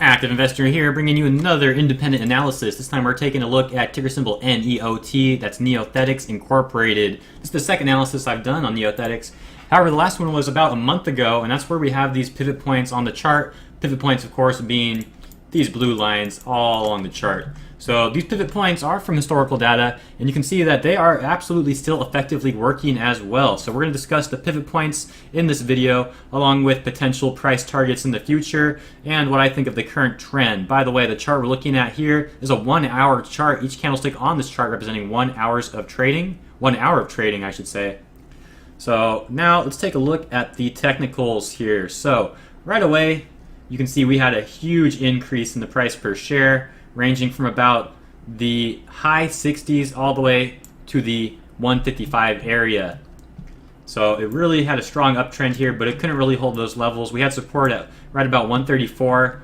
Active Investor here, bringing you another independent analysis. This time we're taking a look at ticker symbol NEOT, that's Neothetics Incorporated. This is the second analysis I've done on Neothetics. However, the last one was about a month ago, and that's where we have these pivot points on the chart. Pivot points, of course, being these blue lines all along the chart. So these pivot points are from historical data, and you can see that they are absolutely still effectively working as well. So we're going to discuss the pivot points in this video, along with potential price targets in the future, and what I think of the current trend. By the way, the chart we're looking at here is a 1 hour chart. Each candlestick on this chart representing 1 hour of trading. 1 hour of trading, I should say. So now let's take a look at the technicals here. So right away, you can see we had a huge increase in the price per share, ranging from about the high 60s all the way to the 155 area. So it really had a strong uptrend here, but it couldn't really hold those levels. We had support at right about 134.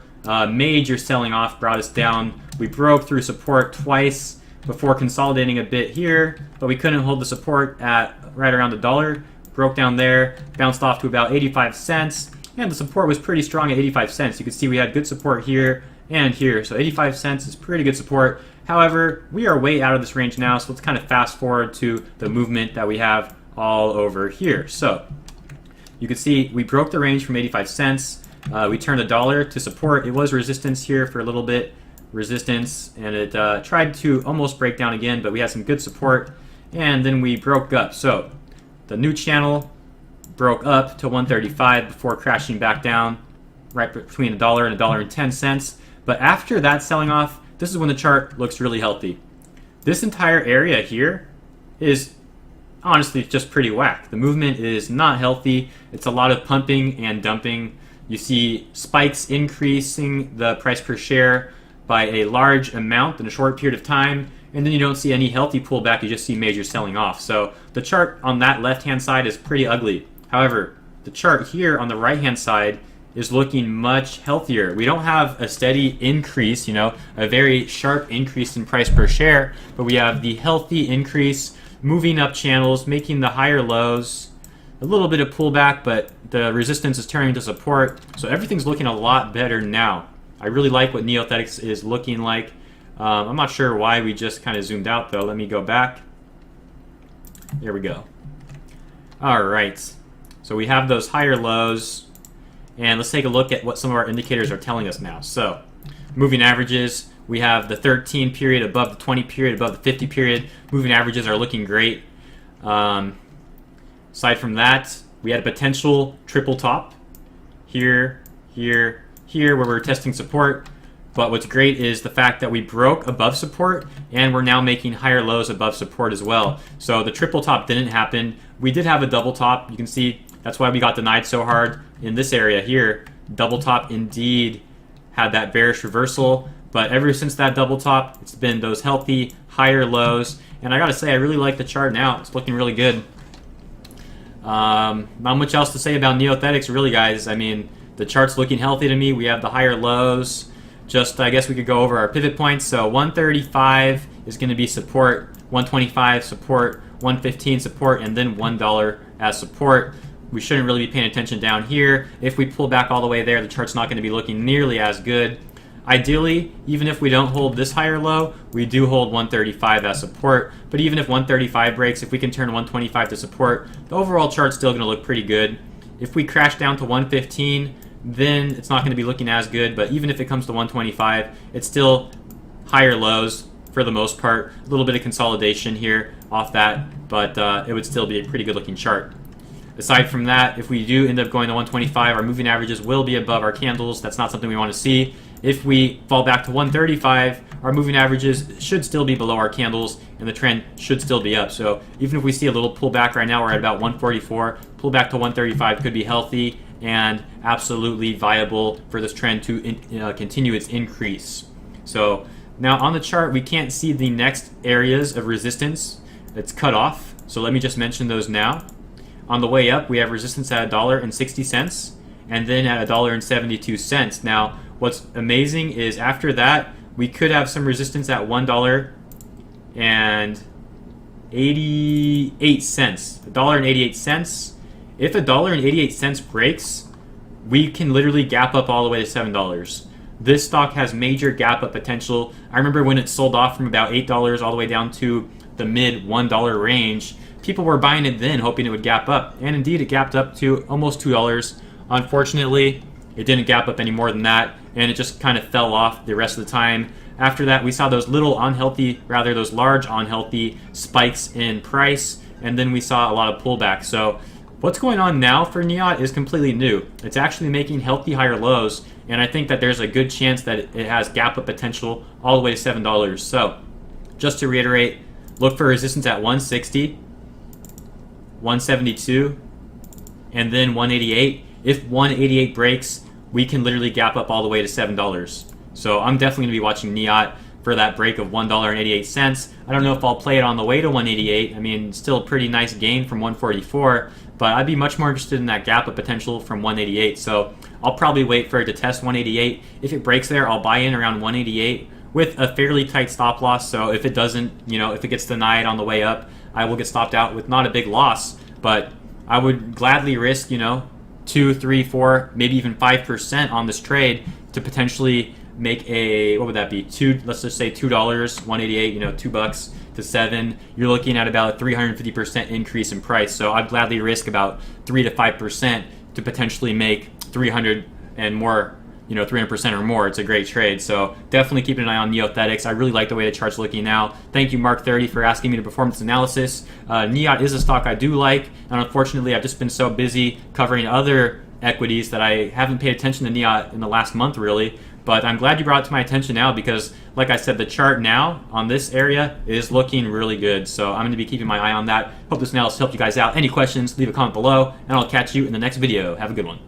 Major selling off brought us down. We broke through support twice before consolidating a bit here, but we couldn't hold the support at right around $1. Broke down there, bounced off to about 85 cents, and the support was pretty strong at 85 cents. You can see we had good support here and here, so 85 cents is pretty good support. However, we are way out of this range now, so let's kind of fast forward to the movement that we have all over here. So you can see we broke the range from 85 cents. We turned $1 to support. It was resistance here for a little bit, resistance, and it tried to almost break down again, but we had some good support, and then we broke up. So the new channel broke up to 135 before crashing back down right between $1 and $1.10. But after that selling off, this is when the chart looks really healthy. This entire area here is honestly just pretty whack. The movement is not healthy. It's a lot of pumping and dumping. You see spikes increasing the price per share by a large amount in a short period of time, and then you don't see any healthy pullback. You just see major selling off. So the chart on that left-hand side is pretty ugly. However, the chart here on the right-hand side is looking much healthier. We don't have a steady increase, a very sharp increase in price per share, but we have the healthy increase, moving up channels, making the higher lows, a little bit of pullback, but the resistance is turning to support. So everything's looking a lot better now. I really like what Neothetics is looking like. I'm not sure why we just kind of zoomed out though. Let me go back. There we go. All right. So we have those higher lows, and let's take a look at what some of our indicators are telling us now. So moving averages, we have the 13 period above the 20 period, above the 50 period. Moving averages are looking great. Aside from that, we had a potential triple top here, here, here, where we're testing support. But what's great is the fact that we broke above support, and we're now making higher lows above support as well. So the triple top didn't happen. We did have a double top. You can see that's why we got denied so hard in this area here. Double top indeed had that bearish reversal, but ever since that double top, it's been those healthy higher lows. And I gotta say, I really like the chart now. It's looking really good. Not much else to say about Neothetics, really, guys. I mean, the chart's looking healthy to me. We have the higher lows. Just, I guess we could go over our pivot points. So 135 is going to be support, 125 support, 115 support, and then $1 as support. We shouldn't really be paying attention down here. If we pull back all the way there, the chart's not going to be looking nearly as good. Ideally, even if we don't hold this higher low, we do hold 135 as support. But even if 135 breaks, if we can turn 125 to support, the overall chart's still going to look pretty good. If we crash down to 115, then it's not going to be looking as good. But even if it comes to 125, it's still higher lows for the most part. A little bit of consolidation here off that, but it would still be a pretty good looking chart. Aside from that, if we do end up going to 125, our moving averages will be above our candles. That's not something we want to see. If we fall back to 135, our moving averages should still be below our candles, and the trend should still be up. So even if we see a little pullback right now, we're at about 144. Pullback to 135 could be healthy and absolutely viable for this trend to continue its increase. So now on the chart, we can't see the next areas of resistance. It's cut off. So let me just mention those now. On the way up, we have resistance at $1.60, and then at $1.72. Now, what's amazing is after that, we could have some resistance at $1.88. $1.88. If $1.88 breaks, we can literally gap up all the way to $7. This stock has major gap up potential. I remember when it sold off from about $8 all the way down to the mid $1 range. People were buying it then, hoping it would gap up, and indeed it gapped up to almost $2. Unfortunately, it didn't gap up any more than that, and it just kind of fell off the rest of the time. After that, we saw those those large unhealthy spikes in price, and then we saw a lot of pullback. So what's going on now for NEOT is completely new. It's actually making healthy higher lows, and I think that there's a good chance that it has gap up potential all the way to $7. So just to reiterate, look for resistance at 160, 172, and then 188. If 188 breaks, we can literally gap up all the way to $7. So I'm definitely going to be watching NEOT for that break of $1.88. I don't know if I'll play it on the way to 188. I mean, still a pretty nice gain from 144, but I'd be much more interested in that gap of potential from 188. So I'll probably wait for it to test 188. If it breaks there, I'll buy in around 188 with a fairly tight stop loss. So if it doesn't, if it gets denied on the way up, I will get stopped out with not a big loss, but I would gladly risk, 2, 3, 4, maybe even 5% on this trade to potentially make a, what would that be? Let's just say $2, 188, $2 to 7. You're looking at about a 350% increase in price. So I'd gladly risk about 3 to 5% to potentially make 300 and more, 300% or more. It's a great trade. So definitely keep an eye on Neothetics. I really like the way the chart's looking now. Thank you, Mark30, for asking me to perform this analysis. NEOT is a stock I do like, and unfortunately I've just been so busy covering other equities that I haven't paid attention to NEOT in the last month really. But I'm glad you brought it to my attention now because, like I said, the chart now on this area is looking really good. So I'm going to be keeping my eye on that. Hope this analysis helped you guys out. Any questions, leave a comment below, and I'll catch you in the next video. Have a good one.